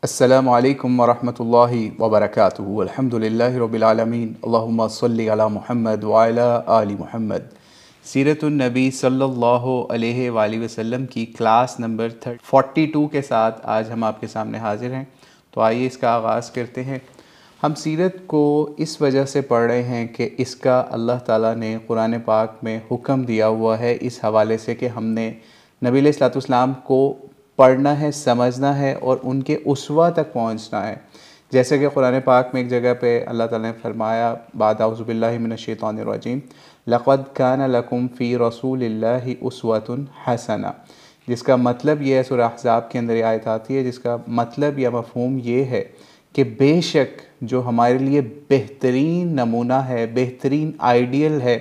अस्सलामु अलैकुम वरहमतुल्लाहि वबरकातुहू। अल्हम्दुलिल्लाहि रब्बिल आलमीन। अल्लाहुम्मा सल्लि अला मुहम्मद व अला आलि मुहम्मद। सीरतुन नबी सल्लल्लाहु अलैहि वसल्लम की क्लास नंबर 42 के साथ आज हम आपके सामने हाजिर हैं। तो आइए इसका आगाज़ करते हैं। हम सीरत को इस वजह से पढ़ रहे हैं कि इसका अल्लाह ताला ने कुरान पाक में हुक्म दिया हुआ है इस हवाले से कि हमने नबी अलैहिस्सलाम को पढ़ना है, समझना है और उनके उसवा तक पहुंचना है। जैसे कि कुरान पाक में एक जगह पे अल्लाह ताला ने फरमाया बाद औज़ु बिल्लाहि मिनश शैतानिर रजीम, लक़द कान लकुम फ़ी रसूलिल्लाहि उस्वतुन हसना। जिसका मतलब ये है, सूरह अहज़ाब के अंदर ये आयत आती है जिसका मतलब या मफ़हूम ये है कि बेशक जो हमारे लिए बेहतरीन नमूना है, बेहतरीन आइडियल है,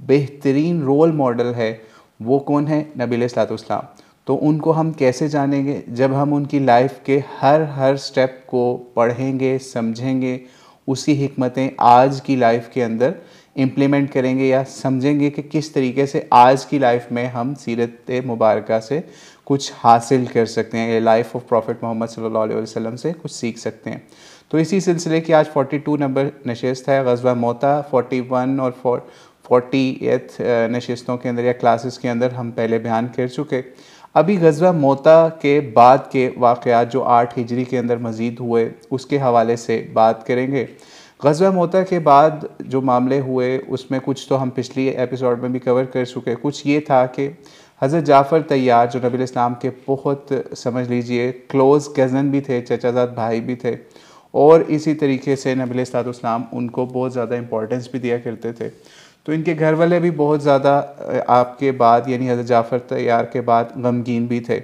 बेहतरीन रोल मॉडल है, वो कौन है? नबी अलैहिस्सलाम। तो उनको हम कैसे जानेंगे? जब हम उनकी लाइफ के हर स्टेप को पढ़ेंगे, समझेंगे, उसी हिकमतें आज की लाइफ के अंदर इम्प्लीमेंट करेंगे या समझेंगे कि किस तरीके से आज की लाइफ में हम सीरत मुबारका से कुछ हासिल कर सकते हैं, ये लाइफ ऑफ प्रॉफिट मोहम्मद सल्लल्लाहु अलैहि वसल्लम से कुछ सीख सकते हैं। तो इसी सिलसिले की आज 42 नंबर नशिस्त है। ग़ज़वा मोता 41 और 40th नशिस्तों के अंदर या क्लासेस के अंदर हम पहले बयान कर चुके। अभी ग़ज़वा मोता के बाद के वाक़यात जो 8 हिजरी के अंदर मज़ीद हुए उसके हवाले से बात करेंगे। ग़ज़वा मोता के बाद जो मामले हुए उसमें कुछ तो हम पिछली एपिसोड में भी कवर कर चुके। कुछ ये था कि हज़रत जाफ़र तैयार जो नबी इस्लाम के बहुत समझ लीजिए क्लोज़ कज़न भी थे, चचाज़ाद भाई भी थे, और इसी तरीके से नबी इस्लाम उनको बहुत ज़्यादा इम्पोर्टेंस भी दिया करते थे। तो इनके घर वाले भी बहुत ज़्यादा आपके बाद यानी हज़रत जाफ़र तैयार के बाद गमगीन भी थे।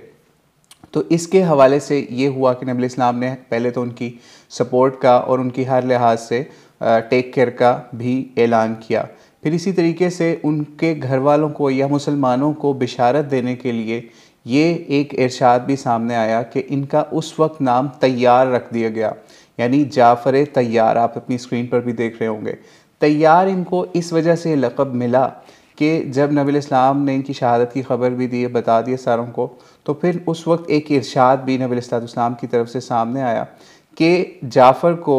तो इसके हवाले से ये हुआ कि नबी इस्लाम ने पहले तो उनकी सपोर्ट का और उनकी हर लिहाज से टेक केयर का भी ऐलान किया। फिर इसी तरीके से उनके घर वालों को या मुसलमानों को बिशारत देने के लिए ये एक इरशाद भी सामने आया कि इनका उस वक्त नाम तैयार रख दिया गया, यानी जाफ़र तैयार। आप अपनी स्क्रीन पर भी देख रहे होंगे। तैयार इनको इस वजह से लक़ब मिला कि जब नबी इस्लाम ने इनकी शहादत की ख़बर भी दी, बता दिए सारों को, तो फिर उस वक्त एक इरशाद भी नबी इस्लाम की तरफ से सामने आया कि जाफ़र को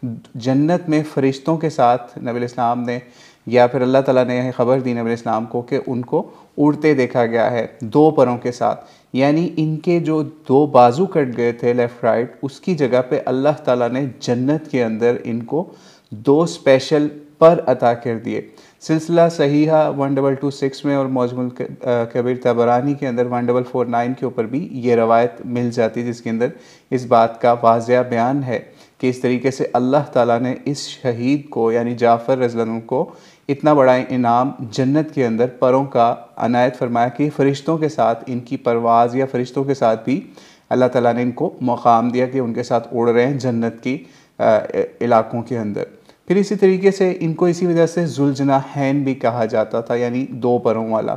जन्नत में फ़रिश्तों के साथ नबी इस्लाम ने या फिर अल्लाह ताला ने यह ख़बर दी नबी इस्लाम को कि उनको उड़ते देखा गया है 2 परों के साथ। यानी इनके जो 2 बाजू कट गए थे लेफ़्ट राइट, उसकी जगह पे अल्लाह ताला ने जन्नत के अंदर इनको 2 स्पेशल पर अता कर दिए। सिलसिला सहीहा 1226 में और मौजमुल कबीर तबरानी के अंदर 1449 के ऊपर भी ये रवायत मिल जाती है, जिसके अंदर इस बात का वाज़िया बयान है कि इस तरीके से अल्लाह ताला ने इस शहीद को यानी जाफ़र रज़ियल्लाहु अन्हु को इतना बड़ा इनाम जन्नत के अंदर परों का अनायत फरमाया कि फ़रिश्तों के साथ इनकी परवाज़ या फ़रिश्तों के साथ भी अल्लाह ताला ने इनको मकाम दिया कि उनके साथ उड़ रहे हैं जन्नत की इलाक़ों के अंदर। फिर इसी तरीके से इनको इसी वजह से ज़ुलजनाहैन भी कहा जाता था, यानी 2 परों वाला।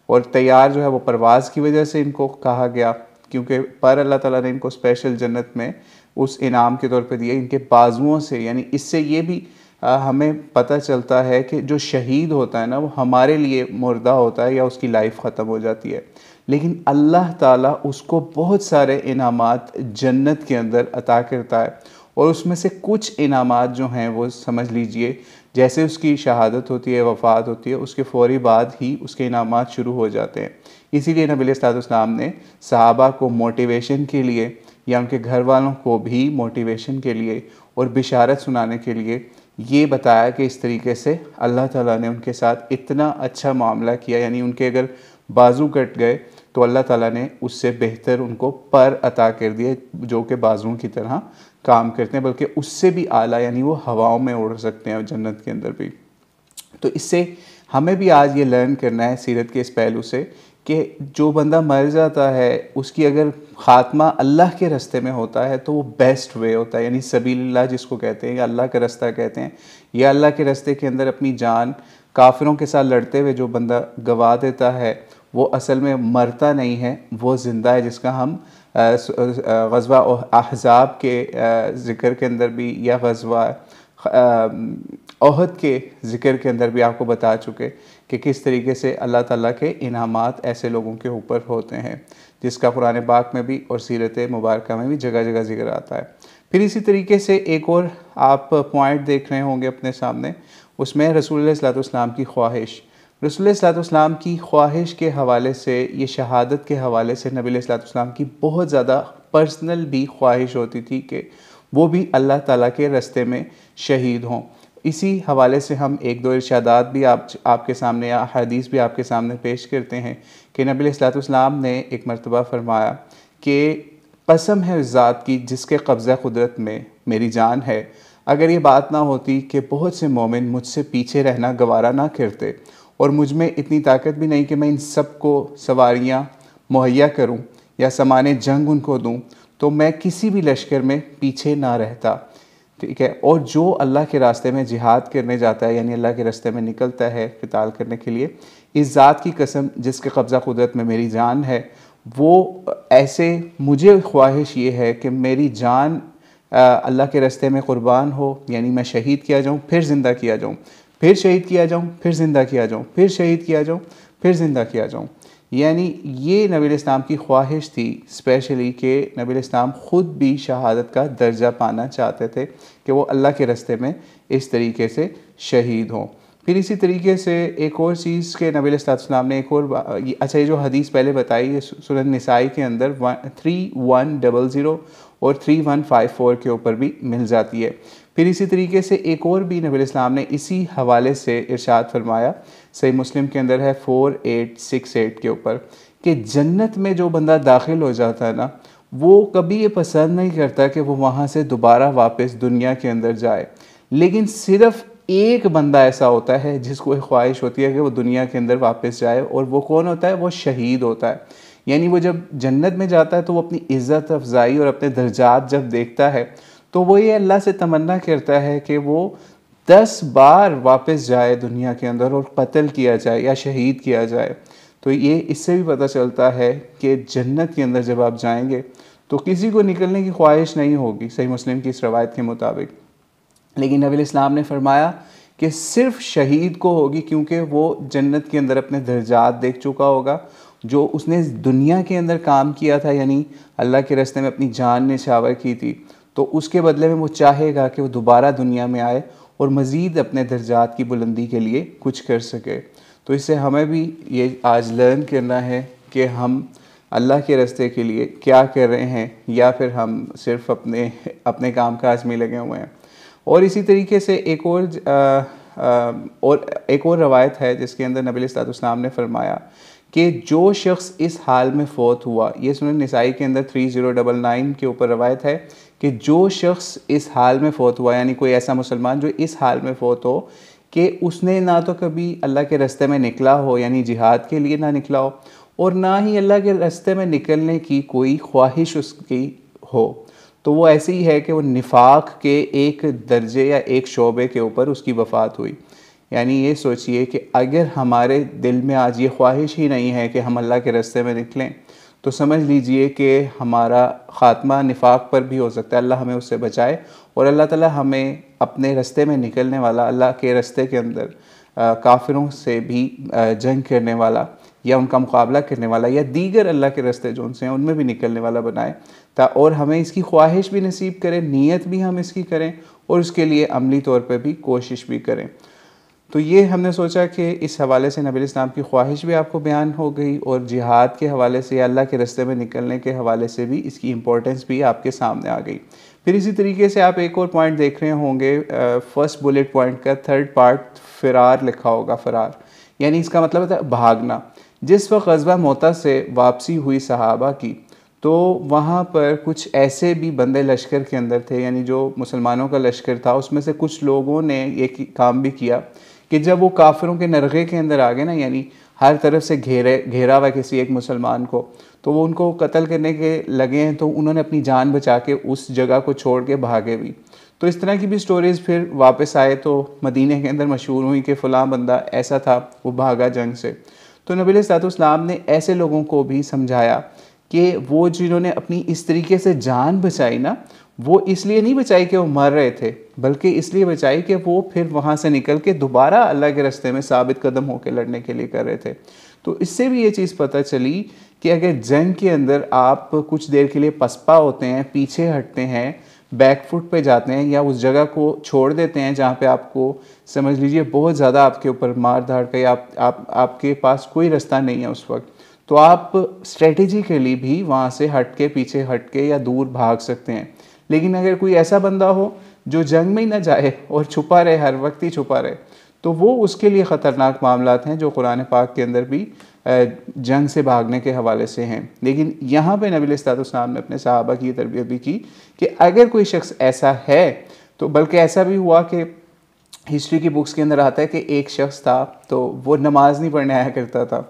और तैयार जो है वो परवाज़ की वजह से इनको कहा गया, क्योंकि पर अल्लाह ताला ने इनको स्पेशल जन्नत में उस इनाम के तौर पे दिए इनके बाजुओं से। यानी इससे ये भी हमें पता चलता है कि जो शहीद होता है ना, वो हमारे लिए मुर्दा होता है या उसकी लाइफ ख़त्म हो जाती है, लेकिन अल्लाह ताला उसको बहुत सारे इनामात जन्नत के अंदर अता करता है। और उसमें से कुछ इनामात जो हैं वो समझ लीजिए जैसे उसकी शहादत होती है, वफ़ात होती है, उसके फ़ौरी बाद ही उसके इनामात शुरू हो जाते हैं। इसीलिए नबी अलैहिस्सलाम ने सहाबा को मोटिवेशन के लिए या उनके घर वालों को भी मोटिवेशन के लिए और बिशारत सुनाने के लिए ये बताया कि इस तरीके से अल्लाह ताला ने उनके साथ इतना अच्छा मामला किया, यानी उनके अगर बाजू कट गए तो अल्लाह ताला ने उससे बेहतर उनको पर अता कर दिए जो कि बाजुओं की तरह काम करते हैं, बल्कि उससे भी आला, यानी वो हवाओं में उड़ सकते हैं जन्नत के अंदर भी। तो इससे हमें भी आज ये लर्न करना है सीरत के इस पहलू से कि जो बंदा मर जाता है उसकी अगर ख़ात्मा अल्लाह के रास्ते में होता है तो वो बेस्ट वे होता है, यानी सबीलिल्लाह जिसको कहते हैं या अल्लाह का रास्ता कहते हैं, या अल्लाह के रास्ते के अंदर अपनी जान काफिरों के साथ लड़ते हुए जो बंदा गवा देता है वो असल में मरता नहीं है, वो ज़िंदा है, जिसका हम ग़ज़वा अहज़ाब के ज़िक्र के अंदर भी या ग़ज़वा ओहद के ज़िक्र के अंदर भी आपको बता चुके कि किस तरीके से अल्लाह ताला के इनामात ऐसे लोगों के ऊपर होते हैं, जिसका कुरान पाक में भी और सीरत मुबारक में भी जगह जगह ज़िक्र आता है। फिर इसी तरीके से एक और आप पॉइंट देख रहे होंगे अपने सामने, उसमें रसूलुल्लाह सल्लल्लाहु अलैहि वसल्लम की ख्वाहिश। रसूलुल्लाह सल्लल्लाहु अलैहि वसल्लम की ख्वाहिश के हवाले से, ये शहादत के हवाले से नबी सल्लल्लाहु अलैहि वसल्लम की बहुत ज़्यादा पर्सनल भी ख्वाहिश होती थी कि वो भी अल्लाह ताला के रस्ते में शहीद हों। इसी हवाले से हम एक दो इरशादात भी आपके सामने या हदीस भी आपके सामने पेश करते हैं कि नबी सल्लल्लाहु अलैहि वसल्लम ने एक मरतबा फरमाया कि कसम है उस ज़ात की जिसके कब्ज़ा कुदरत में मेरी जान है, अगर ये बात ना होती कि बहुत से मोमिन मुझसे पीछे रहना गवारा ना करते और मुझ में इतनी ताकत भी नहीं कि मैं इन सब को सवारियाँ मुहैया करूँ या सामान जंग उनको दूँ, तो मैं किसी भी लश्कर में पीछे ना रहता। ठीक है। और जो अल्लाह के रास्ते में जिहाद करने जाता है, यानी अल्लाह के रास्ते में निकलता है क़िताल करने के लिए, इस ज़ात की कसम जिसके कब्ज़ा कुदरत में मेरी जान है, वो ऐसे मुझे ख्वाहिश ये है कि मेरी जान अल्लाह के रास्ते में क़ुरबान हो, यानी मैं शहीद किया जाऊँ, फिर ज़िंदा किया जाऊँ, फिर शहीद किया जाऊँ, फिर ज़िंदा किया जाऊँ, फिर शहीद किया जाऊँ, फिर ज़िंदा किया जाऊँ। यानी ये नबी इस्लाम की ख्वाहिश थी स्पेशली कि नबी इस्लाम ख़ुद भी शहादत का दर्जा पाना चाहते थे कि वो अल्लाह के रास्ते में इस तरीके से शहीद हों। फिर इसी तरीके से एक और चीज़ के नबी इस्लाम ने एक और अच्छा, ये जो हदीस पहले बताई है सूरह निसाई के अंदर 3100 और 3154 के ऊपर भी मिल जाती है। फिर इसी तरीके से एक और भी नबी इस्लाम ने इसी हवाले से इरशाद फरमाया, सही मुस्लिम के अंदर है 4868 के ऊपर, कि जन्नत में जो बंदा दाखिल हो जाता है ना, वो कभी ये पसंद नहीं करता कि वो वहाँ से दोबारा वापस दुनिया के अंदर जाए, लेकिन सिर्फ़ एक बंदा ऐसा होता है जिसको एक ख्वाहिश होती है कि वो दुनिया के अंदर वापस जाए, और वो कौन होता है? वो शहीद होता है। यानी वो जब जन्नत में जाता है तो वो अपनी इज़्ज़त अफजाई और अपने दर्जात जब देखता है तो वो ये अल्लाह से तमन्ना करता है कि वो 10 बार वापस जाए दुनिया के अंदर और कत्ल किया जाए या शहीद किया जाए। तो ये इससे भी पता चलता है कि जन्नत के अंदर जब आप जाएंगे तो किसी को निकलने की ख्वाहिश नहीं होगी, सही मुस्लिम की इस रवायत के मुताबिक। लेकिन नबी इस्लाम ने फरमाया कि सिर्फ शहीद को होगी, क्योंकि वो जन्नत के अंदर अपने दर्जात देख चुका होगा, जो उसने दुनिया के अंदर काम किया था, यानी अल्लाह के रास्ते में अपनी जान निछावर की थी, तो उसके बदले में वो चाहेगा कि वो दोबारा दुनिया में आए और मज़ीद अपने दर्जात की बुलंदी के लिए कुछ कर सके। तो इससे हमें भी ये आज लर्न करना है कि हम अल्लाह के रास्ते के लिए क्या कर रहे हैं, या फिर हम सिर्फ अपने काम काज में लगे हुए हैं। और इसी तरीके से एक और रवायत है जिसके अंदर नबी सल्लल्लाहु अलैहि वसल्लम ने फरमाया कि जो शख्स इस हाल में फ़ौत हुआ, ये सुनन निसाई के अंदर 3099 के ऊपर रवायत है कि जो शख्स इस हाल में फ़ौत हुआ, यानी कोई ऐसा मुसलमान जो इस हाल में फ़ौत हो कि उसने ना तो कभी अल्लाह के रास्ते में निकला हो, यानी जिहाद के लिए ना निकला हो, और ना ही अल्लाह के रास्ते में निकलने की कोई ख्वाहिश उसकी हो, तो वो ऐसे ही है कि वो निफाक के एक दर्जे या एक शोबे के ऊपर उसकी वफ़ात हुई। यानी ये सोचिए कि अगर हमारे दिल में आज ये ख्वाहिश ही नहीं है कि हम अल्लाह के रास्ते में निकलें, तो समझ लीजिए कि हमारा ख़ात्मा निफाक पर भी हो सकता है। अल्लाह हमें उससे बचाए और अल्लाह ताला हमें अपने रास्ते में निकलने वाला, अल्लाह के रास्ते के अंदर काफिरों से भी जंग करने वाला या उनका मुकाबला करने वाला या दीगर अल्लाह के रास्ते जो उनसे हैं उनमें भी निकलने वाला बनाए, और हमें इसकी ख्वाहिश भी नसीब करें, नीयत भी हम इसकी करें और उसके लिए अमली तौर पर भी कोशिश भी करें। तो ये हमने सोचा कि इस हवाले से नबी इस्लाम की ख्वाहिश भी आपको बयान हो गई, और जिहाद के हवाले से या अल्लाह के रास्ते में निकलने के हवाले से भी इसकी इम्पोर्टेंस भी आपके सामने आ गई। फिर इसी तरीके से आप एक और पॉइंट देख रहे होंगे, फर्स्ट बुलेट पॉइंट का थर्ड पार्ट फ़िरार लिखा होगा। फ़िरार यानी इसका मतलब होता है भागना। जिस वक्त ग़ज़वा मोता से वापसी हुई सहाबा की, तो वहाँ पर कुछ ऐसे भी बंदे लश्कर के अंदर थे, यानी जो मुसलमानों का लश्कर था, उसमें से कुछ लोगों ने एक काम भी किया कि जब वो काफिरों के नरगे के अंदर आ गए ना, यानी हर तरफ से घेरा हुआ किसी एक मुसलमान को, तो वो उनको कत्ल करने के लगे हैं, तो उन्होंने अपनी जान बचा के उस जगह को छोड़ के भागे भी। तो इस तरह की भी स्टोरीज़ फिर वापस आए तो मदीने के अंदर मशहूर हुई कि फ़लाँ बंदा ऐसा था, वो भागा जंग से। तो नबी अलैहिस्सलाम ने ऐसे लोगों को भी समझाया कि वो जिन्होंने अपनी इस तरीके से जान बचाई ना, वो इसलिए नहीं बचाई कि वो मर रहे थे, बल्कि इसलिए बचाई कि वो फिर वहाँ से निकल के दोबारा अल्लाह के रास्ते में साबित कदम होकर लड़ने के लिए कर रहे थे। तो इससे भी ये चीज़ पता चली कि अगर जंग के अंदर आप कुछ देर के लिए पसपा होते हैं, पीछे हटते हैं, बैकफुट पे जाते हैं, या उस जगह को छोड़ देते हैं जहाँ पे आपको समझ लीजिए बहुत ज़्यादा आपके ऊपर मार धाड़ का, या आपके पास कोई रास्ता नहीं है उस वक्त, तो आप स्ट्रेटेजिकली भी वहाँ से हट के, पीछे हट के या दूर भाग सकते हैं। लेकिन अगर कोई ऐसा बंदा हो जो जंग में ही ना जाए और छुपा रहे, हर वक्त ही छुपा रहे, तो वो उसके लिए ख़तरनाक मामलात हैं जो कुरान पाक के अंदर भी जंग से भागने के हवाले से हैं। लेकिन यहाँ पे नबी अलैहिस्सलाम ने अपने सहाबा की तरबियत भी की कि अगर कोई शख्स ऐसा है, तो बल्कि ऐसा भी हुआ कि हिस्ट्री की बुक्स के अंदर आता है कि एक शख्स था तो वो नमाज नहीं पढ़ने आया करता था।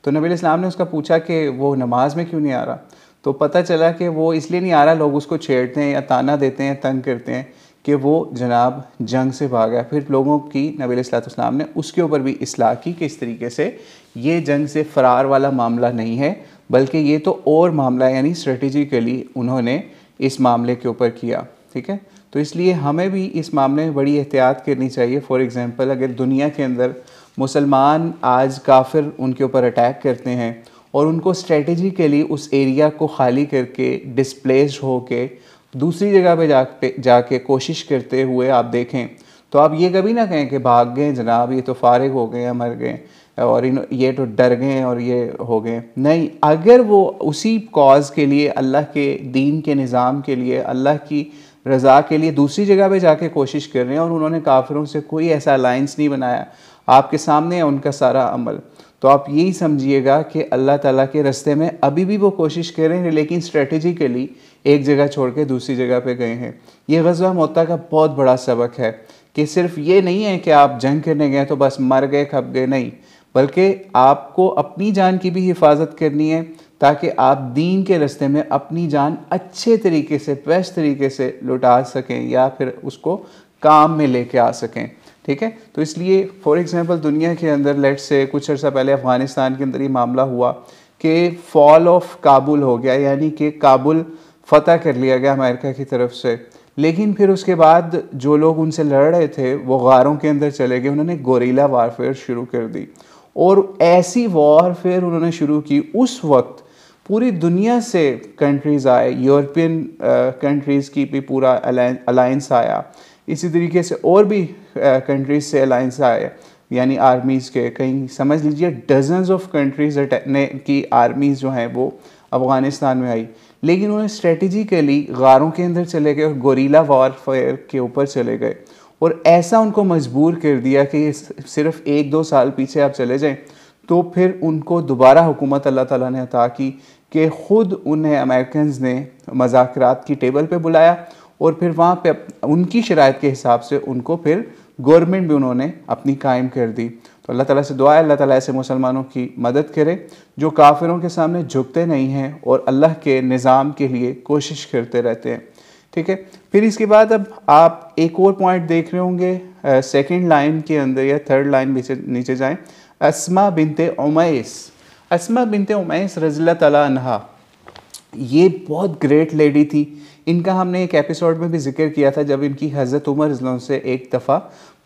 तो नबी अलैहिस्सलाम ने उसका पूछा कि वो नमाज में क्यों नहीं आ रहा, तो पता चला कि वो इसलिए नहीं आ रहा, लोग उसको छेड़ते हैं या ताना देते हैं, तंग करते हैं कि वो जनाब जंग से भागा। फिर लोगों की नबी अलैहिस्सलाम ने उसके ऊपर भी इस्लाह की कि इस तरीके से ये जंग से फ़रार वाला मामला नहीं है, बल्कि ये तो और मामला, यानी स्ट्रेटजिकली उन्होंने इस मामले के ऊपर किया। ठीक है, तो इसलिए हमें भी इस मामले में बड़ी एहतियात करनी चाहिए। फॉर एग्ज़ाम्पल, अगर दुनिया के अंदर मुसलमान आज काफिर उनके ऊपर अटैक करते हैं और उनको स्ट्रेटजिकली उस एरिया को खाली करके डिस्प्लेस्ड होके दूसरी जगह पे जाके कोशिश करते हुए आप देखें, तो आप ये कभी ना कहें कि भाग गए जनाब, ये तो फारिग हो गए या मर गए और ये तो डर गए और ये हो गए। नहीं, अगर वो उसी कॉज के लिए, अल्लाह के दीन के निज़ाम के लिए, अल्लाह की रज़ा के लिए दूसरी जगह पे जाके कोशिश कर रहे हैं और उन्होंने काफिरों से कोई ऐसा अलाइंस नहीं बनाया, आपके सामने है उनका सारा अमल, तो आप यही समझिएगा कि अल्लाह ताला के रास्ते में अभी भी वो कोशिश कर रहे हैं, लेकिन स्ट्रेटजिकली एक जगह छोड़ के दूसरी जगह पे गए हैं। ये ग़ज़वा मुअत्ता का बहुत बड़ा सबक है कि सिर्फ ये नहीं है कि आप जंग करने गए तो बस मर गए, खप गए, नहीं, बल्कि आपको अपनी जान की भी हिफाजत करनी है ताकि आप दीन के रास्ते में अपनी जान अच्छे तरीके से, बेस्ट तरीके से लुटा सकें या फिर उसको काम में लेके आ सकें। ठीक है, तो इसलिए फॉर एग्ज़ाम्पल दुनिया के अंदर लेट्स से कुछ अर्सा पहले अफ़गानिस्तान के अंदर ये मामला हुआ कि फॉल ऑफ काबुल हो गया, यानी कि काबुल फ़तह कर लिया गया अमेरिका की तरफ से। लेकिन फिर उसके बाद जो लोग उनसे लड़ रहे थे वो गारों के अंदर चले गए, उन्होंने गोरिल्ला वारफेयर शुरू कर दी और ऐसी वारफेयर उन्होंने शुरू की। उस वक्त पूरी दुनिया से कंट्रीज़ आए, यूरोपियन कंट्रीज़ की भी पूरा अलायंस आया, इसी तरीके से और भी कंट्रीज़ से अलायंस आए, यानी आर्मीज़ के, कहीं समझ लीजिए डजन्स ऑफ कंट्रीज़ की आर्मीज़ जो हैं वो अफ़गानिस्तान में आई। लेकिन उन्होंने स्ट्रेटजिकली गारों के अंदर चले गए और गोरिल्ला वारफेयर के ऊपर चले गए और ऐसा उनको मजबूर कर दिया कि सिर्फ 1-2 साल पीछे आप चले जाएं तो फिर उनको दोबारा हुकूमत अल्लाह ताला ने अता की कि ख़ुद उन्हें अमेरिकन्स ने मज़ाकरात की टेबल पे बुलाया और फिर वहाँ पे उनकी शराइत के हिसाब से उनको फिर गवर्नमेंट भी उन्होंने अपनी कायम कर दी। तो अल्लाह ताला से दुआ है अल्लाह ताला ऐसे मुसलमानों की मदद करे जो काफिरों के सामने झुकते नहीं हैं और अल्लाह के निज़ाम के लिए कोशिश करते रहते हैं। ठीक है, फिर इसके बाद अब आप एक और पॉइंट देख रहे होंगे सेकंड लाइन के अंदर या थर्ड लाइन नीचे जाएं, अस्मा बिनते उमैस। अस्मा बिनते उमैस रज़ियल्लाहु तआला अन्हा, ये बहुत ग्रेट लेडी थी। इनका हमने एक एपिसोड में भी जिक्र किया था जब इनकी हज़रत उमर रज़ियल्लाहु से एक दफ़ा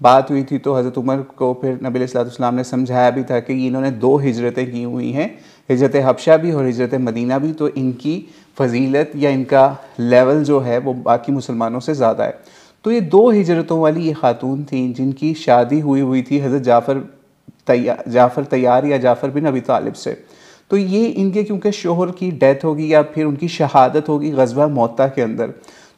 बात हुई थी, तो हज़रत उमर को फिर नबी अलैहिस्सलाम ने समझाया भी था कि इन्होंने 2 हिजरतें की हुई हैं, हिजरत हबशा भी और हिजरत मदीना भी, तो इनकी फ़जीलत या इनका लेवल जो है वो बाकी मुसलमानों से ज़्यादा है। तो ये 2 हिजरतों वाली ये खातून थी जिनकी शादी हुई थी हज़रत जाफ़र तैयार या जाफ़र बिन अबी तालिब से। तो ये इनके क्योंकि शोहर की डेथ होगी या फिर उनकी शहादत होगी ग़ज़वा मुअत्ता के अंदर,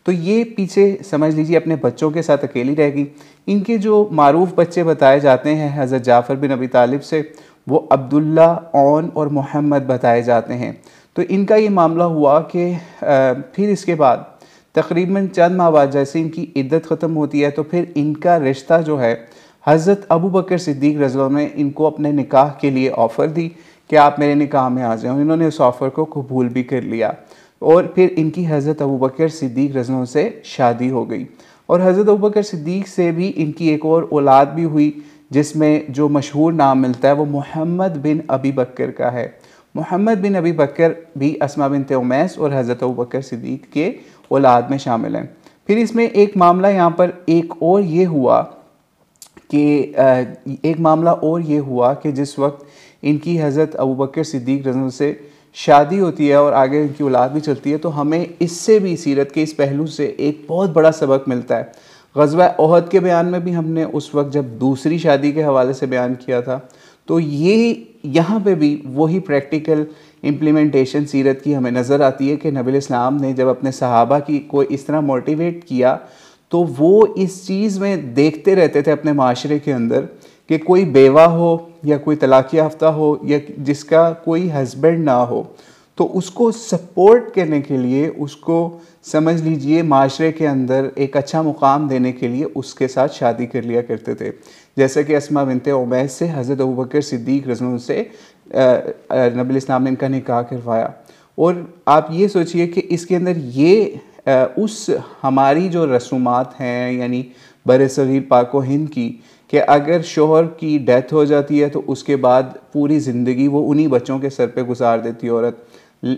तो ये पीछे समझ लीजिए अपने बच्चों के साथ अकेली रह गई। इनके जो मारूफ बच्चे बताए जाते हैं हज़रत जाफ़र बिन अबी तालिब से, वो अब्दुल्ला, औन और मोहम्मद बताए जाते हैं। तो इनका ये मामला हुआ कि फिर इसके बाद तकरीबन चंद माह बाद जैसे इनकी इद्दत ख़त्म होती है तो फिर इनका रिश्ता जो है हज़रत अबू बकर सिद्दीक़ रज़ियल्लाहु अन्हु ने इनको अपने निकाह के लिए ऑफ़र दी कि आप मेरे निकाह में आ जाओ। इन्होंने उस ऑफ़र को कबूल भी कर लिया और फिर इनकी हज़रत अबू बकर सिद्दीक़ रज़ियल्लाहु अन्हु से शादी हो गई और हज़रत अबू बकर सिद्दीक़ से भी इनकी एक और औलाद भी हुई जिसमें जो मशहूर नाम मिलता है वो मोहम्मद बिन अबी बकर का है। मोहम्मद बिन अबी बकर भी अस्मा बिनते उमैस और हज़रत अबू बकर सिद्दीक़ के औलाद में शामिल हैं। फिर इसमें एक मामला यहाँ पर एक और ये हुआ कि जिस वक्त इनकी हज़रत अबू बकर सिद्दीक़ रज़ियल्लाहु से शादी होती है और आगे इनकी औलाद भी चलती है, तो हमें इससे भी सीरत के इस पहलू से एक बहुत बड़ा सबक मिलता है। ग़ज़वा ओहद के बयान में भी हमने उस वक्त जब दूसरी शादी के हवाले से बयान किया था, तो ये यहाँ पे भी वही प्रैक्टिकल इम्प्लीमेंटेशन सीरत की हमें नज़र आती है कि नबी इस्लाम ने जब अपने सहाबा की को इस तरह मोटिवेट किया, तो वो इस चीज़ में देखते रहते थे अपने माशरे के अंदर कि कोई बेवा हो या कोई तलाक़ याफ्ता हो या जिसका कोई हस्बैंड ना हो, तो उसको सपोर्ट करने के लिए, उसको समझ लीजिए माशरे के अंदर एक अच्छा मुकाम देने के लिए उसके साथ शादी कर लिया करते थे। जैसे कि अस्मा बिनते उमैस से हज़रत अबू बकर सिद्दीक़ रज़ियल्लाहु से नबी इस्लाम ने इनका निकाह करवाया। और आप ये सोचिए कि इसके अंदर ये उस हमारी जो रसूमात हैं, यानी बरसगीर पाक व हिंद की, कि अगर शोहर की डेथ हो जाती है तो उसके बाद पूरी ज़िंदगी वो उन्हीं बच्चों के सर पे गुजार देती है औरत।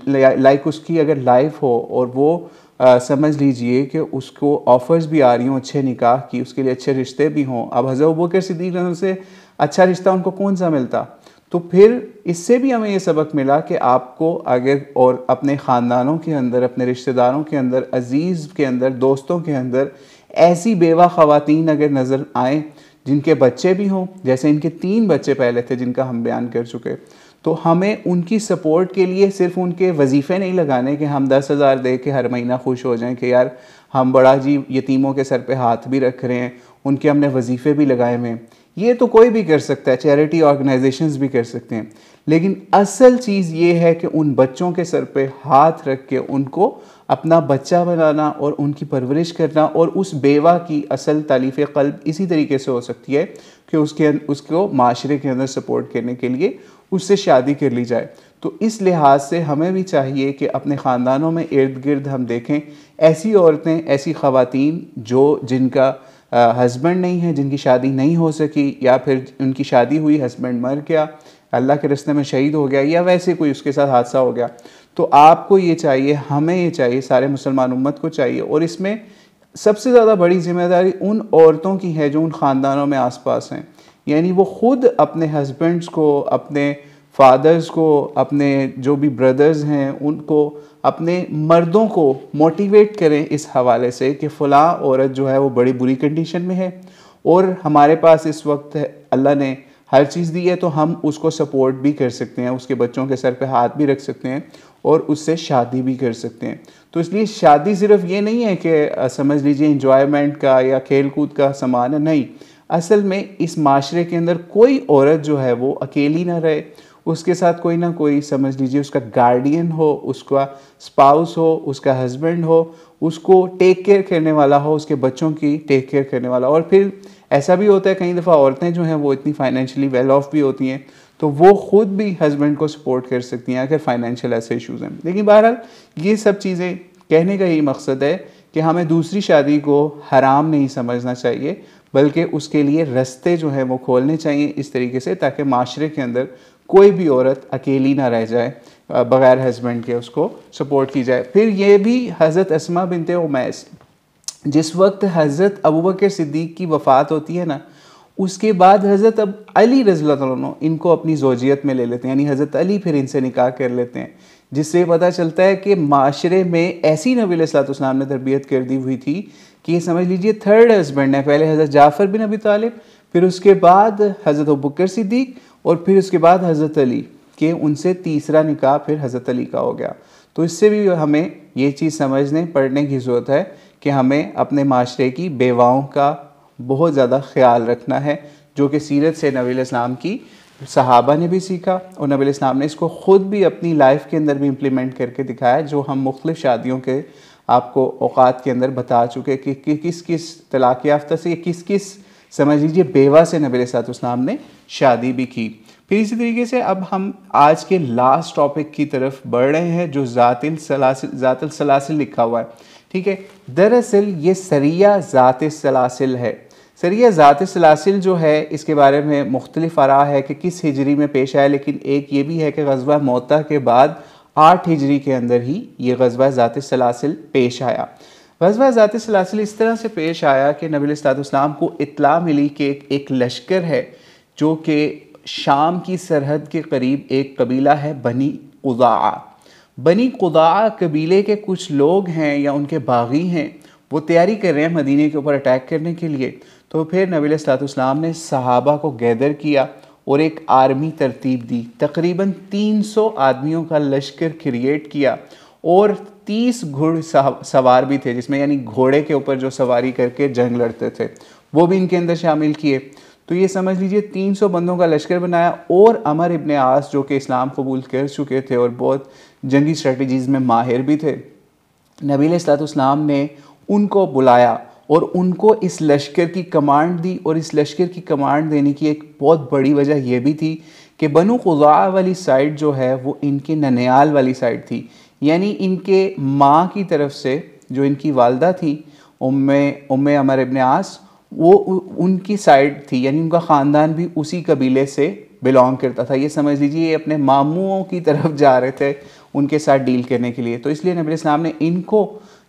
लाइक उसकी अगर लाइफ हो और वो समझ लीजिए कि उसको ऑफ़र्स भी आ रही हों अच्छे निकाह की, उसके लिए अच्छे रिश्ते भी हों। अब हज़रत अबू बकर सिद्दीक़ से अच्छा रिश्ता उनको कौन सा मिलता? तो फिर इससे भी हमें ये सबक मिला कि आपको अगर और अपने ख़ानदानों के अंदर, अपने रिश्तेदारों के अंदर, अज़ीज़ के अंदर, दोस्तों के अंदर ऐसी बेवा ख़वातीन अगर नज़र आएँ जिनके बच्चे भी हों, जैसे इनके 3 बच्चे पहले थे जिनका हम बयान कर चुके, तो हमें उनकी सपोर्ट के लिए सिर्फ उनके वजीफ़े नहीं लगाने कि हम 10,000 दे के हर महीना खुश हो जाएं कि यार हम बड़ा जी यतीमों के सर पे हाथ भी रख रहे हैं, उनके हमने वजीफ़े भी लगाए हुए हैं। ये तो कोई भी कर सकता है, चैरिटी ऑर्गेनाइजेशंस भी कर सकते हैं, लेकिन असल चीज़ ये है कि उन बच्चों के सर पे हाथ रख के उनको अपना बच्चा बनाना और उनकी परवरिश करना, और उस बेवा की असल तालीफ़ क़ल्ब इसी तरीके से हो सकती है कि उसको माशरे के अंदर सपोर्ट करने के लिए उससे शादी कर ली जाए। तो इस लिहाज से हमें भी चाहिए कि अपने ख़ानदानों में इर्द गिर्द हम देखें ऐसी औरतें, ऐसी ख़वातीन जिनका हस्बैंड नहीं है, जिनकी शादी नहीं हो सकी, या फिर उनकी शादी हुई, हस्बैंड मर गया, अल्लाह के रास्ते में शहीद हो गया, या वैसे कोई उसके साथ हादसा हो गया, तो आपको ये चाहिए, हमें ये चाहिए, सारे मुसलमान उम्मत को चाहिए। और इसमें सबसे ज़्यादा बड़ी जिम्मेदारी उन औरतों की है जो उन ख़ानदानों में आसपास हैं, यानी वो ख़ुद अपने हस्बैंड्स को, अपने फादर्स को, अपने जो भी ब्रदर्स हैं उनको, अपने मर्दों को मोटिवेट करें इस हवाले से कि फ़लाँ औरत जो है वो बड़ी बुरी कंडीशन में है और हमारे पास इस वक्त अल्लाह ने हर चीज़ दी है, तो हम उसको सपोर्ट भी कर सकते हैं, उसके बच्चों के सर पे हाथ भी रख सकते हैं और उससे शादी भी कर सकते हैं। तो इसलिए शादी सिर्फ ये नहीं है कि समझ लीजिए इंजॉयमेंट का या खेल कूद का सामान है, नहीं। असल में इस माशरे के अंदर कोई औरत जो है वो अकेली ना रहे, उसके साथ कोई ना कोई समझ लीजिए उसका गार्डियन हो, उसका स्पाउस हो, उसका हस्बैंड हो, उसको टेक केयर करने वाला हो, उसके बच्चों की टेक केयर करने वाला। और फिर ऐसा भी होता है कई दफ़ा औरतें जो हैं वो इतनी फाइनेंशियली वेल ऑफ भी होती हैं, तो वो ख़ुद भी हस्बैंड को सपोर्ट कर सकती हैं अगर फाइनेंशियल ऐसे इश्यूज़ हैं। लेकिन बहरहाल ये सब चीज़ें कहने का यही मकसद है कि हमें दूसरी शादी को हराम नहीं समझना चाहिए, बल्कि उसके लिए रास्ते जो हैं वो खोलने चाहिए इस तरीके से, ताकि माशरे के अंदर कोई भी औरत अकेली ना रह जाए, बग़ैर हस्बैंड के उसको सपोर्ट की जाए। फिर ये भी हज़रत अस्मा बिनते उमैस, जिस वक्त हज़रत अबू बकर सिद्दीक़ की वफ़ात होती है ना, उसके बाद हज़रत अली रज़ियल्लाहु अन्हु इनको अपनी ज़ौजियत में ले लेते हैं, यानी हज़रत अली फिर इनसे निकाह कर लेते हैं, जिससे पता चलता है कि माशरे में ऐसी नबी अलैहिस्सलाम ने तरबियत कर दी हुई थी कि ये समझ लीजिए थर्ड हस्बैंड है। पहले हज़रत जाफ़र बिन अबी तालिब, फिर उसके बाद हज़रत अबू बकर सिद्दीक़, और फिर उसके बाद हज़रत अली के, उनसे तीसरा निकाह फिर हज़रत अली का हो गया। तो इससे भी हमें ये चीज़ समझने पढ़ने की ज़रूरत है कि हमें अपने माशरे की बेवाओं का बहुत ज़्यादा ख्याल रखना है, जो कि सीरत से नबी इस्लाम की सहाबा ने भी सीखा और नबी इस्लाम ने इसको ख़ुद भी अपनी लाइफ के अंदर भी इम्प्लीमेंट करके दिखाया, जो हम मुख्तलिफ़ शादियों के आपको औक़ात के अंदर बता चुके कि किस किस तलाक़ याफ्ता से, किस किस समझ लीजिए बेवा से नबी इस्लाम ने शादी भी की। फिर इसी तरीके से अब हम आज के लास्ट टॉपिक की तरफ बढ़ रहे हैं, जो ज़ातिल सलासिल लिखा हुआ है, ठीक है। दरअसल ये सरिया ज़ात सलासिल है। सर ये ज़ात सलासिल जो है इसके बारे में मुख्तलिफ आरा है कि किस हिजरी में पेश आया, लेकिन एक ये भी है कि ग़ज़वा मौता के बाद 8 हिजरी के अंदर ही ये ग़ज़वा ज़ात सलासिल पेश आया। ग़ज़वा ज़ात सलासिल इस तरह से पेश आया कि नबी अलैहिस्सलाम को इत्तला मिली कि एक लश्कर है जो कि शाम की सरहद के करीब एक कबीला है बनी क़ुज़ा। बनी क़ुज़ा कबीले के कुछ लोग हैं या उनके बागी हैं, वो तैयारी कर रहे हैं मदीने के ऊपर अटैक करने के लिए। तो फिर नबी अलैहिस्सलाम ने सहाबा को गैदर किया और एक आर्मी तरतीब दी। तकरीबन 300 आदमियों का लश्कर क्रिएट किया और 30 घुड़ सवार भी थे, जिसमें यानी घोड़े के ऊपर जो सवारी करके जंग लड़ते थे वो भी इनके अंदर शामिल किए। तो ये समझ लीजिए 300 बंदों का लश्कर बनाया। और अमर इब्न आस जो कि इस्लाम कबूल कर चुके थे और बहुत जंगी स्ट्रेटजीज़ में माहिर भी थे, नबी अलैहिस्सलाम ने उनको बुलाया और उनको इस लश्कर की कमांड दी। और इस लश्कर की कमांड देने की एक बहुत बड़ी वजह यह भी थी कि बनु क़ुज़ा वाली साइड जो है वो इनकी ननियाल वाली साइड थी, यानी इनके माँ की तरफ से जो इनकी वालदा थी उम्मे अमर इब्न आस, वो उनकी साइड थी, यानी उनका ख़ानदान भी उसी कबीले से बिलोंग करता था। ये समझ लीजिए ये अपने मामूओं की तरफ जा रहे थे उनके साथ डील करने के लिए। तो इसलिए नबी इस्लाम ने इनको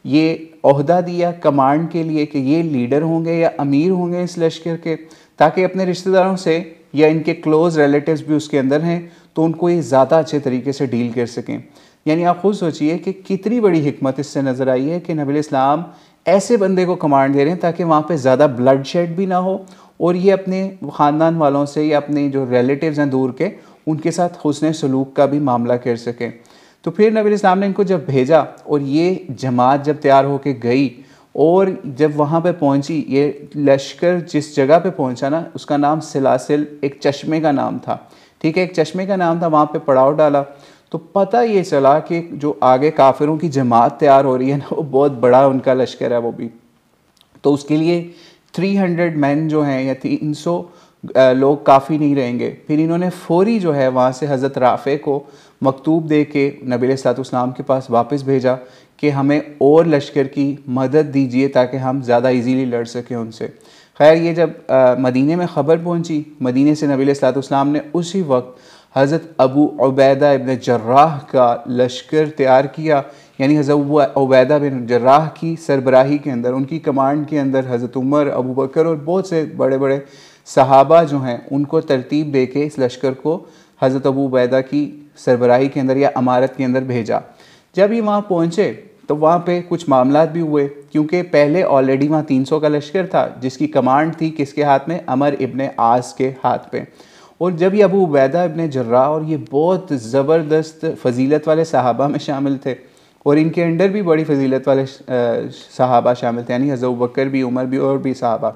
ये ओहदा दिया कमांड के लिए कि ये लीडर होंगे या अमीर होंगे इस लश्कर के, ताकि अपने रिश्तेदारों से या इनके क्लोज़ रिलेटिव्स भी उसके अंदर हैं तो उनको ये ज़्यादा अच्छे तरीके से डील कर सकें। यानी आप खुद सोचिए कि कितनी बड़ी हिकमत इससे नज़र आई है कि नबी इस्लाम ऐसे बंदे को कमांड दे रहे हैं ताकि वहाँ पे ज़्यादा ब्लड शेड भी ना हो और ये अपने ख़ानदान वालों से या अपने जो रिलेटिव्स हैं दूर के उनके साथ हुस्न सलूक का भी मामला कर सकें। तो फिर नबी इस्लाम ने इनको जब भेजा और ये जमात जब तैयार होके गई और जब वहाँ पे पहुँची, ये लश्कर जिस जगह पे पहुँचा ना उसका नाम सिलासिल, एक चश्मे का नाम था, ठीक है, एक चश्मे का नाम था। वहाँ पे पड़ाव डाला तो पता ये चला कि जो आगे काफिरों की जमात तैयार हो रही है ना वो बहुत बड़ा उनका लश्कर है वो भी। तो उसके लिए 300 मैन जो हैं या 300 लोग काफ़ी नहीं रहेंगे। फिर इन्होंने फौरी जो है वहाँ से हज़रत राफ़े को मकतूब दे के नबी अलैहिस्सलाम के पास वापस भेजा कि हमें और लश्कर की मदद दीजिए ताकि हम ज़्यादा इजीली लड़ सकें उनसे। खैर ये जब मदीने में ख़बर पहुँची, मदीने से नबी अलैहिस्सलाम ने उसी वक्त हज़रत अबू उबैदा इब्न जर्राह का लश्कर तैयार किया, यानी हज़रत अबू उबैदा बिन जर्राह की सरबराही के अंदर, उनकी कमांड के अंदर हज़रत उमर, अबू बकर और बहुत से बड़े बड़े सहाबा जो हैं उनको तरतीब दे के इस लश्कर को हज़रत अबू उबैदा की सरबराही के अंदर या अमारत के अंदर भेजा। जब ये वहाँ पहुँचे तो वहाँ पे कुछ मामलात भी हुए, क्योंकि पहले ऑलरेडी वहाँ 300 का लश्कर था जिसकी कमांड थी किसके हाथ में, अमर इब्न आस के हाथ पे। और जब ये अबू उबैदा इब्न जर्राह और ये बहुत ज़बरदस्त फजीलत वाले सहाबा में शामिल थे और इनके अंडर भी बड़ी फजीलत वाले सहाबा शामिल थे, यानी हज़रत अबू बकर भी, उमर भी और भी सहाबा।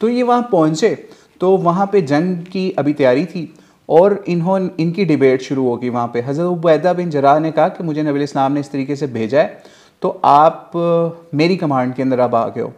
तो ये वहाँ पहुँचे तो वहाँ पे जंग की अभी तैयारी थी और इनकी डिबेट शुरू होगी वहाँ पे। हज़रत उबैदा बिन जर्राह ने कहा कि मुझे नबी इस्लाम ने इस तरीके से भेजा है तो आप मेरी कमांड के अंदर अब आ गए हो।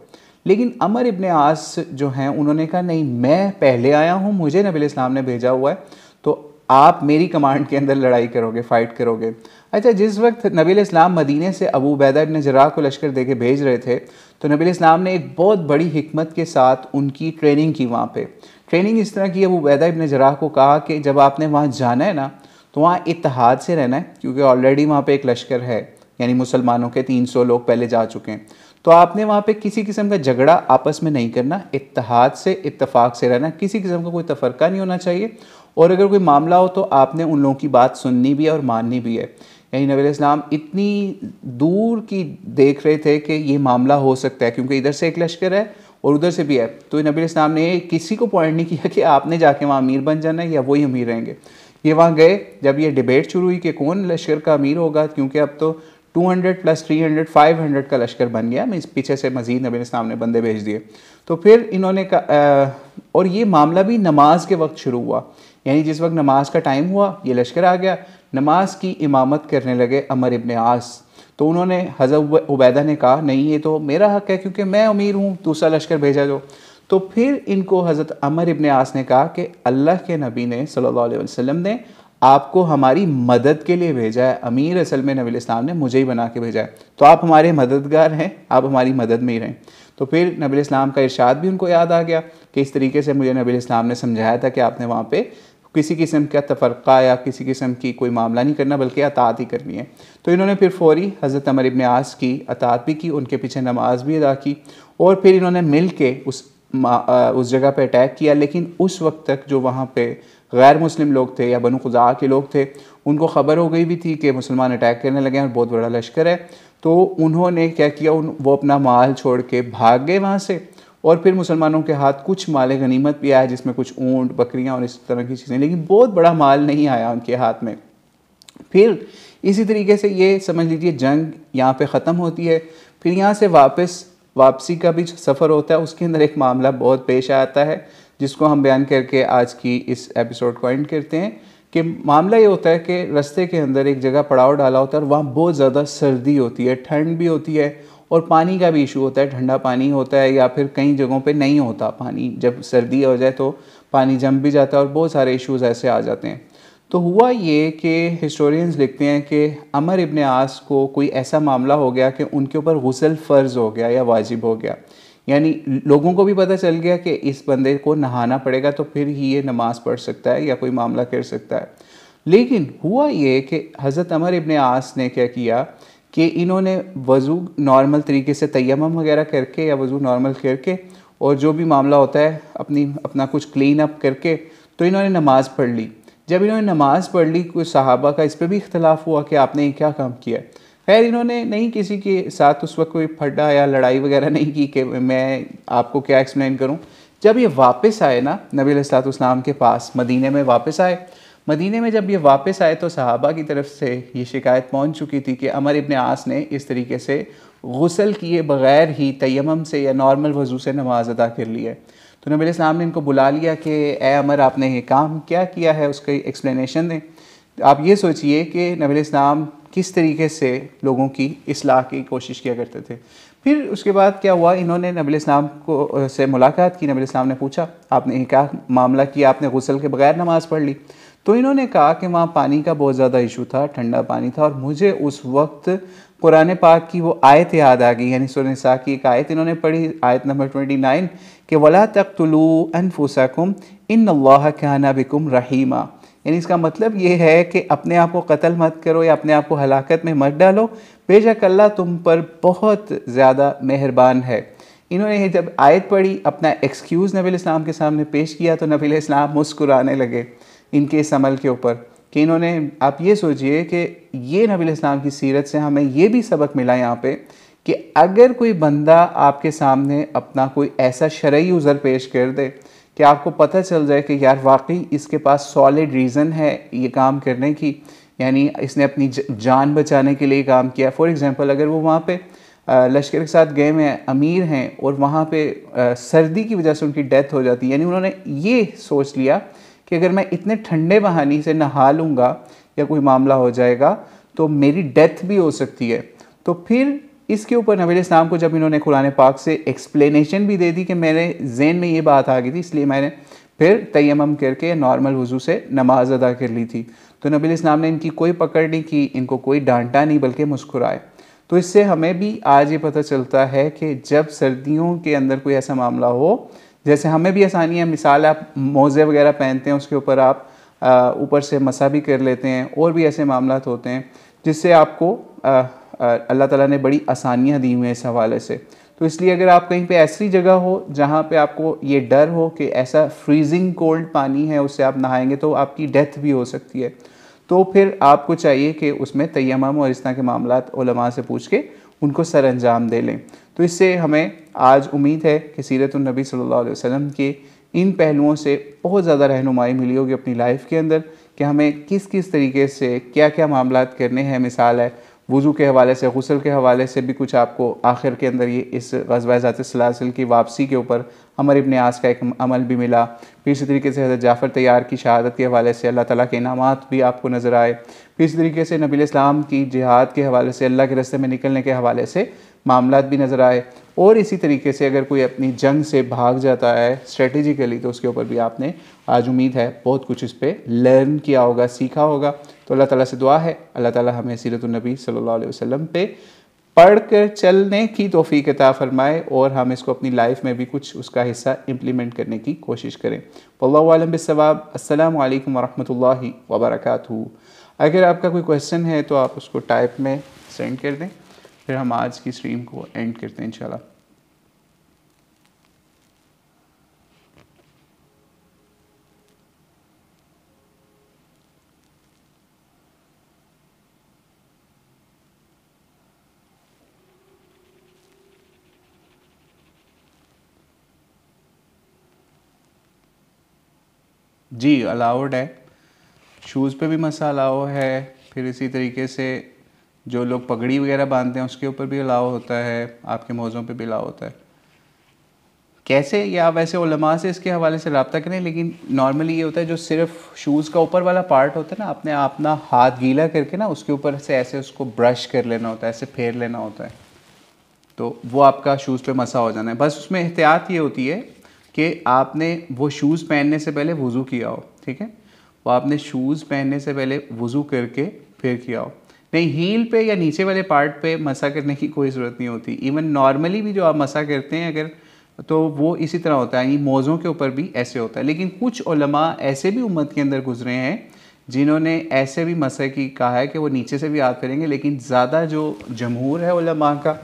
लेकिन अमर इब्न आस जो हैं उन्होंने कहा नहीं, मैं पहले आया हूँ, मुझे नबी इस्लाम ने भेजा हुआ है, तो आप मेरी कमांड के अंदर लड़ाई करोगे, फ़ाइट करोगे। अच्छा, जिस वक्त नबी इस्लाम मदीने से अबू उबैदा इब्न जर्राह को लश्कर दे के भेज रहे थे तो नबी इस्लाम ने एक बहुत बड़ी हिकमत के साथ उनकी ट्रेनिंग की। वहाँ पे ट्रेनिंग इस तरह की, अबू उबैदा इब्न जर्राह को कहा कि जब आपने वहाँ जाना है ना तो वहाँ इत्तेहाद से रहना है, क्योंकि ऑलरेडी वहाँ पे एक लश्कर है, यानी मुसलमानों के 300 लोग पहले जा चुके हैं। तो आपने वहाँ पे किसी किस्म का झगड़ा आपस में नहीं करना, इत्तेहाद से इत्तफाक से रहना, किसी किस्म का कोई तफरका नहीं होना चाहिए। और अगर कोई मामला हो तो आपने उन लोगों की बात सुननी भी है और माननी भी है। यानी नबी इस्लाम इतनी दूर की देख रहे थे कि ये मामला हो सकता है, क्योंकि इधर से एक लश्कर है और उधर से भी है। तो नबी इस्लाम ने किसी को पॉइंट नहीं किया कि आपने जाके वहाँ अमीर बन जाना है या वही अमीर रहेंगे। ये वहाँ गए, जब ये डिबेट शुरू हुई कि कौन लश्कर का अमीर होगा, क्योंकि अब तो 200 + 300 500 का लश्कर बन गया, मैं इस पीछे से मज़ीद नबी इस्लाम ने बंदे भेज दिए। तो फिर इन्होंने कहा, और ये मामला भी नमाज के वक्त शुरू हुआ, यानी जिस वक्त नमाज का टाइम हुआ ये लश्कर आ गया, नमाज की इमामत करने लगे अमर इब्न आस। तो उन्होंने हज़रत उबैदा ने कहा नहीं, ये तो मेरा हक़ है क्योंकि मैं अमीर हूँ, दूसरा लश्कर भेजा जो। तो फिर इनको हज़रत अमर इब्न आस ने कहा कि अल्लाह के नबी ने सल्लल्लाहु अलैहि वसल्लम ने आपको हमारी मदद के लिए भेजा है। अमीर असल में नबी इस्लाम ने मुझे ही बना के भेजा है, तो आप हमारे मददगार हैं, आप हमारी मदद में ही रहें। तो फिर नबी इस्लाम का इरशाद भी उनको याद आ गया कि इस तरीके से मुझे नबी इस्लाम ने समझाया था कि आपने वहाँ पे किसी किस्म का तफ़रक़ा या किसी किस्म की कोई मामला नहीं करना, बल्कि अतात ही करनी है। तो इन्होंने फिर फ़ौरी हज़रत अमर इब्न आस की अतात भी की, उनके पीछे नमाज भी अदा की, और फिर इन्होंने मिल के उस जगह पे अटैक किया। लेकिन उस वक्त तक जो वहाँ पे गैर मुस्लिम लोग थे या बनु ख़ुज़ा के लोग थे, उनको ख़बर हो गई भी थी कि मुसलमान अटैक करने लगे हैं और बहुत बड़ा लश्कर है। तो उन्होंने क्या किया, वो अपना माल छोड़ के भाग गए वहाँ से, और फिर मुसलमानों के हाथ कुछ माल गनीमत भी आया, जिसमें कुछ ऊँट, बकरियाँ और इस तरह की चीज़ें, लेकिन बहुत बड़ा माल नहीं आया उनके हाथ में। फिर इसी तरीके से ये समझ लीजिए जंग यहाँ पे ख़त्म होती है। फिर यहाँ से वापसी का भी सफ़र होता है, उसके अंदर एक मामला बहुत पेश आता है जिसको हम बयान करके आज की इस एपिसोड को एंड करते हैं। कि मामला ये होता है कि रास्ते के अंदर एक जगह पड़ाव डाला होता है और वहाँ बहुत ज़्यादा सर्दी होती है, ठंड भी होती है, और पानी का भी इशू होता है। ठंडा पानी होता है या फिर कई जगहों पे नहीं होता पानी, जब सर्दी हो जाए तो पानी जम भी जाता है और बहुत सारे इश्यूज़ ऐसे आ जाते हैं। तो हुआ ये कि हिस्टोरियंस लिखते हैं कि अमर इब्न आस को कोई ऐसा मामला हो गया कि उनके ऊपर गुस्ल फ़र्ज़ हो गया या वाजिब हो गया, यानी लोगों को भी पता चल गया कि इस बंदे को नहाना पड़ेगा, तो फिर ही ये नमाज़ पढ़ सकता है या कोई मामला कर सकता है। लेकिन हुआ ये कि हज़रत अमर इब्न आस ने क्या किया कि इन्होंने वज़ू नॉर्मल तरीके से तयम्मुम वगैरह करके या वज़ू नॉर्मल करके, और जो भी मामला होता है अपना कुछ क्लीन अप करके, तो इन्होंने नमाज़ पढ़ ली। जब इन्होंने नमाज़ पढ़ ली, कुछ सहाबा का इस पर भी इख्तलाफ हुआ कि आपने ये क्या काम किया है। खैर इन्होंने नहीं किसी के साथ उस वक्त कोई फड्डा या लड़ाई वगैरह नहीं की कि मैं आपको क्या एक्सप्लेन करूं। जब ये वापस आए ना नबी अलैहिस्सलाम के पास, मदीने में वापस आए, मदीने में जब ये वापस आए तो सहाबा की तरफ से ये शिकायत पहुंच चुकी थी कि अमर इब्न आस ने इस तरीके से गुस्ल किए बग़ैर ही तयम्मुम से या नॉर्मल वज़ू से नमाज अदा कर ली है। तो नबी अलैहिस्सलाम ने इनको बुला लिया कि ए अमर, आपने ये काम क्या किया है, उसकी एक्सप्लेनेशन दें। आप ये सोचिए कि नबी अलैहिस्सलाम किस तरीके से लोगों की इस्लाह की कोशिश किया करते थे। फिर उसके बाद क्या हुआ, इन्होंने नबी अलैहिस्सलाम को से मुलाकात की। नबी अलैहिस्सलाम ने पूछा आपने क्या मामला किया, आपने गुस्ल के बगैर नमाज़ पढ़ ली। तो इन्होंने कहा कि वहाँ पानी का बहुत ज़्यादा इशू था, ठंडा पानी था, और मुझे उस वक्त कुरान पाक की वो आयत याद आ गई, यानी सूरह निसा की एक आयत इन्होंने पढ़ी, आयत नंबर 29, कि वला तक़्तुलू अनफुसकुम इन्नल्लाह काना बिकुम रहीमा। यानी इसका मतलब ये है कि अपने आप को कत्ल मत करो या अपने आप को हलाकत में मत डालो, बेशक अल्लाह तुम पर बहुत ज़्यादा मेहरबान है। इन्होंने जब आयत पढ़ी, अपना एक्सक्यूज़ नबी इस्लाम के सामने पेश किया, तो नबी इस्लाम मुस्कुराने लगे इनके इस अमल के ऊपर कि इन्होंने, आप ये सोचिए कि ये नबी इस्लाम की सीरत से हमें ये भी सबक मिला यहाँ पे कि अगर कोई बंदा आपके सामने अपना कोई ऐसा शरई उज़र पेश कर दे कि आपको पता चल जाए कि यार वाकई इसके पास सॉलिड रीज़न है ये काम करने की, यानी इसने अपनी जान बचाने के लिए काम किया। फॉर एग्ज़ाम्पल, अगर वो वहाँ पे लश्कर के साथ गए में अमीर हैं और वहाँ पे सर्दी की वजह से उनकी डेथ हो जाती है, यानी उन्होंने ये सोच लिया कि अगर मैं इतने ठंडे पानी से नहा लूँगा या कोई मामला हो जाएगा तो मेरी डेथ भी हो सकती है। तो फिर इसके ऊपर नबी इस्लाम को जब इन्होंने कुरान पाक से एक्सप्लेनेशन भी दे दी कि मेरे ज़हन में ये बात आ गई थी, इसलिए मैंने फिर तयम्मुम करके नॉर्मल वज़ू से नमाज अदा कर ली थी। तो नबी इस्लाम ने इनकी कोई पकड़ नहीं की, इनको कोई डांटा नहीं, बल्कि मुस्कुराए। तो इससे हमें भी आज ये पता चलता है कि जब सर्दियों के अंदर कोई ऐसा मामला हो, जैसे हमें भी आसानी है, मिसाल आप मोज़े वगैरह पहनते हैं, उसके ऊपर आप ऊपर से मसा भी कर लेते हैं, और भी ऐसे मामला होते हैं जिससे आपको अल्लाह ताला ने बड़ी आसानियाँ दी हुई हैं इस हवाले से। तो इसलिए अगर आप कहीं पे ऐसी जगह हो जहाँ पे आपको ये डर हो कि ऐसा फ्रीजिंग कोल्ड पानी है, उससे आप नहाएंगे तो आपकी डेथ भी हो सकती है, तो फिर आपको चाहिए कि उसमें तयम्मुम और इस तरह के मामलात उलमा से पूछ के उनको सर अंजाम दे लें। तो इससे हमें आज उम्मीद है कि सीरतुन नबी सल्लल्लाहु अलैहि वसल्लम के इन पहलुओं से बहुत ज़्यादा रहनुमाई मिली होगी अपनी लाइफ के अंदर कि हमें किस किस तरीके से क्या क्या मामलात करने हैं। मिसाल है वज़ू के हवाले से, गुस्ल के हवाले से भी कुछ आपको आखिर के अंदर ये इस ग़ज़वा ज़ात सलासिल की वापसी के ऊपर अमर इब्न आस का एक अमल भी मिला। फिर इसी तरीके से हज़रत जाफ़र तैयार की शहादत के हवाले से अल्लाह ताला के इनामात भी आपको नज़र आए। फिर इसी तरीके से नबी इस्लाम की जिहाद के हवाले से, अल्लाह के रास्ते में निकलने के हवाले से मामलात भी नज़र आए। और इसी तरीके से अगर कोई अपनी जंग से भाग जाता है स्ट्रेटेजिकली, तो उसके ऊपर भी आपने आज उम्मीद है बहुत कुछ इस पर लर्न किया होगा, सीखा होगा। तो अल्लाह ताला से दुआ है अल्लाह ताला हमें सीरतुन नबी सल्लल्लाहु अलैहि वसल्लम पे पढ़ कर चलने की तौफीक अता फरमाए और हम इसको अपनी लाइफ में भी कुछ उसका हिस्सा इम्प्लीमेंट करने की कोशिश करें। वल्लाहु आलम बिस्सवाब। अस्सलामु अलैकुम वरहमतुल्लाहि वबरकातुहू। अगर आपका कोई क्वेश्चन है तो आप उसको टाइप में सेंड कर दें, फिर हम आज की स्ट्रीम को एंड करते हैं इंशाल्लाह। जी अलाउड है, शूज़ पे भी मसा अलाउ है। फिर इसी तरीके से जो लोग पगड़ी वगैरह बांधते हैं उसके ऊपर भी अलाउ होता है, आपके मौज़ों पे भी अलाउ होता है। कैसे, या वैसे उलमा से इसके हवाले से रब्ता करें, लेकिन नॉर्मली ये होता है जो सिर्फ शूज़ का ऊपर वाला पार्ट होता है ना, अपने अपना हाथ गीला करके ना उसके ऊपर से ऐसे उसको ब्रश कर लेना होता है, ऐसे फेर लेना होता है, तो वो आपका शूज़ पे मसा हो जाना है। बस उसमें एहतियात ये होती है कि आपने वो शूज़ पहनने से पहले वज़ू किया हो, ठीक है। वो आपने शूज़ पहनने से पहले वज़ू करके फिर किया हो। नहीं, हील पे या नीचे वाले पार्ट पे मसा करने की कोई ज़रूरत नहीं होती। इवन नॉर्मली भी जो आप मसा करते हैं अगर, तो वो इसी तरह होता है, मौज़ों के ऊपर भी ऐसे होता है। लेकिन कुछ उलमा ऐसे भी उम्मत के अंदर गुजरे हैं जिन्होंने ऐसे भी मसा की कहा है कि वो नीचे से भी याद करेंगे, लेकिन ज़्यादा जो जमहूर है उलमा का,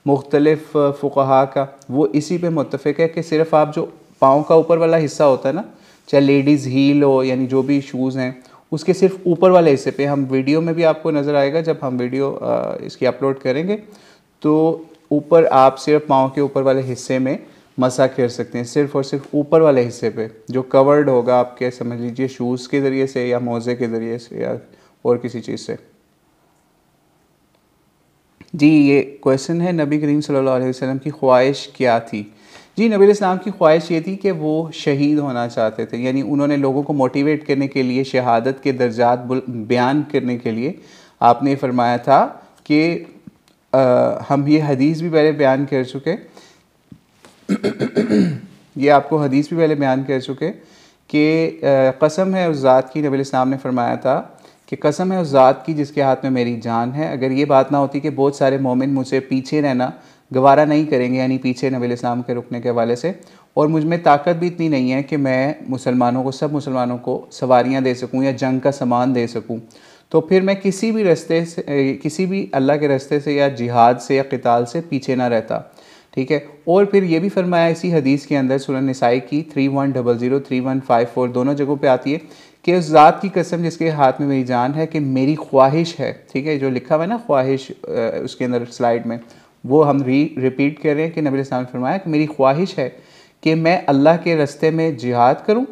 मुख्तलिफ फ़ुक़हा का, वो इसी पे मुत्तफ़िक़ है कि सिर्फ़ आप जो पाँव का ऊपर वाला हिस्सा होता है ना, चाहे लेडीज़ हील हो यानी जो भी शूज़ हैं, उसके सिर्फ ऊपर वाले हिस्से पे, हम वीडियो में भी आपको नज़र आएगा जब हम वीडियो इसकी अपलोड करेंगे, तो ऊपर आप सिर्फ पाँव के ऊपर वाले हिस्से में मसा कर सकते हैं, सिर्फ और सिर्फ ऊपर वाले हिस्से पे जो कवर्ड होगा आपके, समझ लीजिए शूज़ के ज़रिए से या मोज़े के ज़रिए से या और किसी चीज़ से। जी ये क्वेश्चन है, नबी करीम सल्लल्लाहु अलैहि वसल्लम की ख्वाहिश क्या थी? जी नबी इस्लाम की ख्वाहिश ये थी कि वो शहीद होना चाहते थे, यानी उन्होंने लोगों को मोटिवेट करने के लिए, शहादत के दर्जात बयान करने के लिए आपने फरमाया था कि हम ये हदीस भी पहले बयान कर चुके ये आपको हदीस भी पहले बयान कर चुके कि कसम है उस ज़ात की, नबी इस्लाम ने फरमाया था कि कसम है उस ज़ात की जिसके हाथ में मेरी जान है, अगर ये बात ना होती कि बहुत सारे मोमिन मुझसे पीछे रहना गवारा नहीं करेंगे, यानी पीछे नबी इस्लाम के रुकने के हवाले से, और मुझ में ताकत भी इतनी नहीं है कि मैं मुसलमानों को, सब मुसलमानों को सवारियाँ दे सकूँ या जंग का सामान दे सकूँ, तो फिर मैं किसी भी रास्ते से, किसी भी अल्लाह के रास्ते से या जिहाद से या क़िताल से पीछे ना रहता, ठीक है। और फिर ये भी फरमाया इसी हदीस के अंदर, सूरह निसाई की 3100 3154 दोनों जगहों पे आती है कि उस ज़ात की कसम जिसके हाथ में मेरी जान है कि मेरी ख्वाहिश है, ठीक है, जो लिखा हुआ है ना ख्वाहिश उसके अंदर स्लाइड में, वो हम रिपीट कर रहे हैं कि नबी इस्लाम ने फरमाया कि मेरी ख्वाहिश है कि मैं अल्लाह के रास्ते में जिहाद करूँ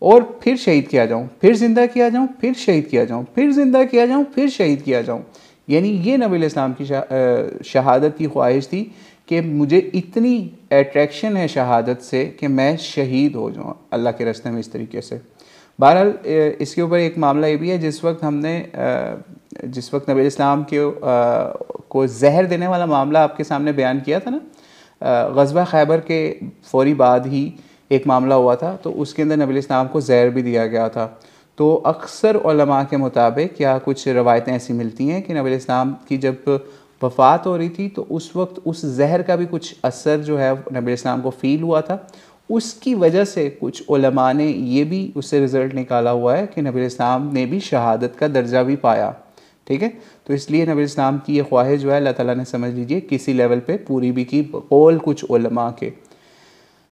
और फिर शहीद किया जाऊँ, फिर ज़िंदा किया जाऊँ, फिर शहीद किया जाऊँ, फिर ज़िंदा किया जाऊँ, फिर शहीद किया जाऊँ। यानी ये नबी इस्लाम की शहादत की ख्वाहिश थी कि मुझे इतनी अट्रैक्शन है शहादत से कि मैं शहीद हो जाऊँ अल्लाह के रास्ते में इस तरीके से। बहरहाल इसके ऊपर एक मामला ये भी है, जिस वक्त नबी इस्लाम के को जहर देने वाला मामला आपके सामने बयान किया था ना, ग़ज़वा खैबर के फ़ौरी बाद ही एक मामला हुआ था, तो उसके अंदर नबी इस्लाम को जहर भी दिया गया था। तो अक्सर उलमा के मुताबिक या कुछ रवायतें ऐसी मिलती हैं कि नबी इस्लाम की जब वफ़ात हो रही थी तो उस वक्त उस जहर का भी कुछ असर जो है नबी इस्लाम को फ़ील हुआ था, उसकी वजह से कुछ उलमा ने ये भी उससे रिज़ल्ट निकाला हुआ है कि नबी इस्लाम ने भी शहादत का दर्जा भी पाया, ठीक है। तो इसलिए नबी इस्लाम की ये ख्वाहिश जो है अल्लाह ताला ने, समझ लीजिए, किसी लेवल पे पूरी भी की, कौल कुछ उलमा के।